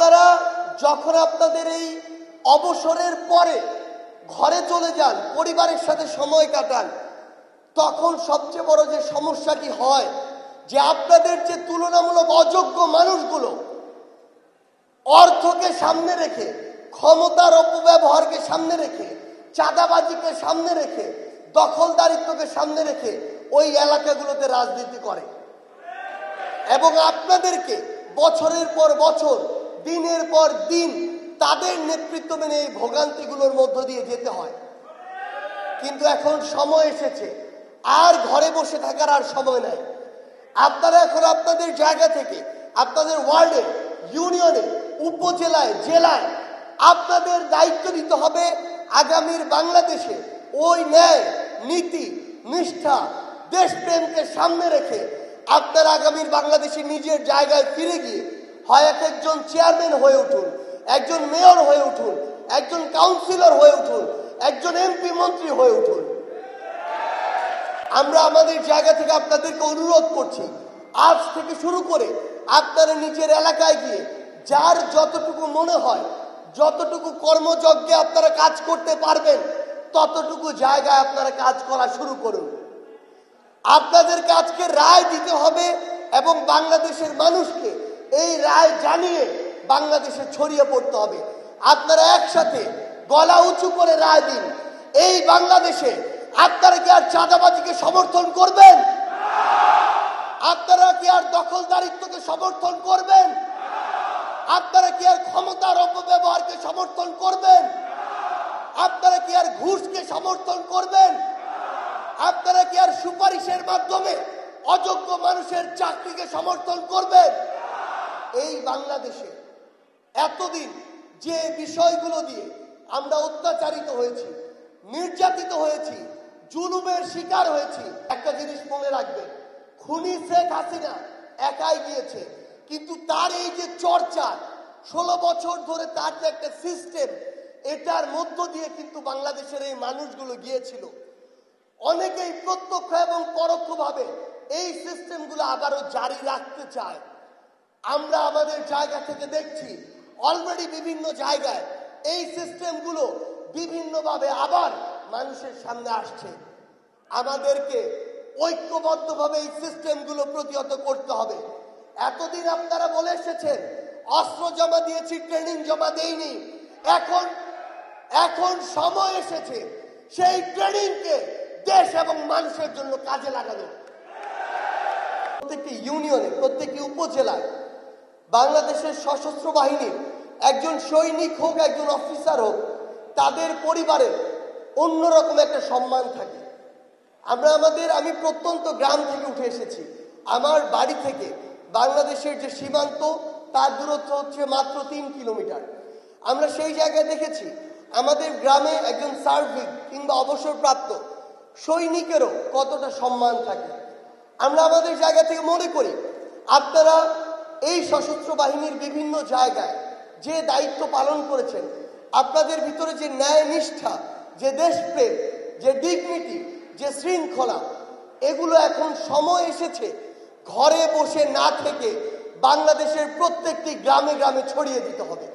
আপনারা যখন আপনাদের এই অবসরের পরে ঘরে চলে যান, পরিবারের সাথে সময় কাটান, তখন সবচেয়ে বড় যে সমস্যাটি হয় যে আপনাদের যে তুলনামূলক অযোগ্য মানুষগুলো অর্থকে সামনে রেখে, ক্ষমতার অপব্যবহারকে সামনে রেখে, চাঁদাবাজিকে সামনে রেখে, দখলদারিত্বকে সামনে রেখে ওই এলাকাগুলোতে রাজনীতি করে এবং আপনাদেরকে বছরের পর বছর, দিনের পর দিন তাদের নেতৃত্ব মেনে এই ভোগান্তিগুলোর মধ্য দিয়ে যেতে হয়। কিন্তু এখন সময় এসেছে, আর ঘরে বসে থাকার আর সময় নাই। আপনারা এখন আপনাদের জায়গা থেকে, আপনাদের ওয়ার্ডে, ইউনিয়নে, উপজেলায়, জেলায় আপনাদের দায়িত্ব নিতে হবে আগামীর বাংলাদেশে ওই ন্যায়, নীতি, নিষ্ঠা, দেশপ্রেমকে সামনে রেখে আপনারা আগামীর বাংলাদেশে নিজের জায়গায় ফিরে গিয়ে হয় একজন চেয়ারম্যান হয়ে উঠুন, একজন মেয়র হয়ে উঠুন, একজন কাউন্সিলর হয়ে উঠুন, একজন এমপি মন্ত্রী হয়ে উঠুন। আমরা আমাদের জায়গা থেকে আপনাদেরকে অনুরোধ করছি, আজ থেকে শুরু করে আপনারা নিজের এলাকায় গিয়ে যার যতটুকু মনে হয়, যতটুকু কর্মযজ্ঞে আপনারা কাজ করতে পারবেন, ততটুকু জায়গায় আপনারা কাজ করা শুরু করুন। আপনাদের কাজকে রায় দিতে হবে এবং বাংলাদেশের মানুষকে এই রায় জানিয়ে বাংলাদেশে ছড়িয়ে পড়তে হবে। আপনারা একসাথে গলা উঁচু করে রায় দিন। এই বাংলাদেশে আপনারা কি আর চাঁদাবাজিকে সমর্থন করবেন? আপনারা কি আর দখলদারিত্বকে সমর্থন করবেন? আপনারা কি আর ক্ষমতার অপব্যবহারকে সমর্থন করবেন? আপনারা কি আর ঘুষকে সমর্থন করবেন? আপনারা কি আর সুপারিশের মাধ্যমে অযোগ্য মানুষের চাকরিকে সমর্থন করবেন? এই বাংলাদেশে এতদিন যে বিষয়গুলো দিয়ে আমরা অত্যাচারিত হয়েছি, নির্যাতিত হয়েছি, জুলুমের শিকার হয়েছি, একটা জিনিস মনে রাখবেন, খুনি শেখ হাসিনা একাই গিয়েছে, কিন্তু তার এই যে চর্চা 16 বছর ধরে তার যে একটা সিস্টেম, এটার মধ্য দিয়ে কিন্তু বাংলাদেশের এই মানুষগুলো গিয়েছিল। অনেকেই প্রত্যক্ষ এবং পরোক্ষভাবে এই সিস্টেমগুলো আবারও জারি রাখতে চায়। আমরা আমাদের জায়গা থেকে দেখছি অলরেডি বিভিন্ন জায়গায় এই সিস্টেমগুলো বিভিন্নভাবে আবার মানুষের সামনে আসছে। আমাদেরকে ঐক্যবদ্ধভাবে এই সিস্টেমগুলো প্রতিহত করতে হবে। এতদিন আপনারা বলে এসেছেন অস্ত্র জমা দিয়েছি, ট্রেনিং জমা দেইনি। এখন সময় এসেছে সেই ট্রেনিংকে দেশ এবং মানুষের জন্য কাজে লাগানো। প্রত্যেকটি ইউনিয়নে, প্রত্যেকটি উপজেলায় বাংলাদেশের সশস্ত্র বাহিনীর একজন সৈনিক হোক, একজন অফিসার হোক, তাদের পরিবারের অন্যরকম একটা সম্মান থাকে। আমি প্রত্যন্ত গ্রাম থেকে উঠে এসেছি। আমার বাড়ি থেকে বাংলাদেশের যে সীমান্ত, তার দূরত্ব হচ্ছে মাত্র 3 কিলোমিটার। আমরা সেই জায়গায় দেখেছি আমাদের গ্রামে একজন সার্ভিক কিংবা অবসরপ্রাপ্ত সৈনিকেরও কতটা সম্মান থাকে। আমরা আমাদের জায়গা থেকে মনে করি আপনারা এই সশস্ত্র বাহিনীর বিভিন্ন জায়গায় যে দায়িত্ব পালন করেছেন, আপনাদের ভিতরে যে ন্যায় নিষ্ঠা, যে দেশপ্রেম, যে ডিগনিটি, যে শৃঙ্খলা, এগুলো এখন সময় এসেছে ঘরে বসে না থেকে বাংলাদেশের প্রত্যেকটি গ্রামে গ্রামে ছড়িয়ে দিতে হবে।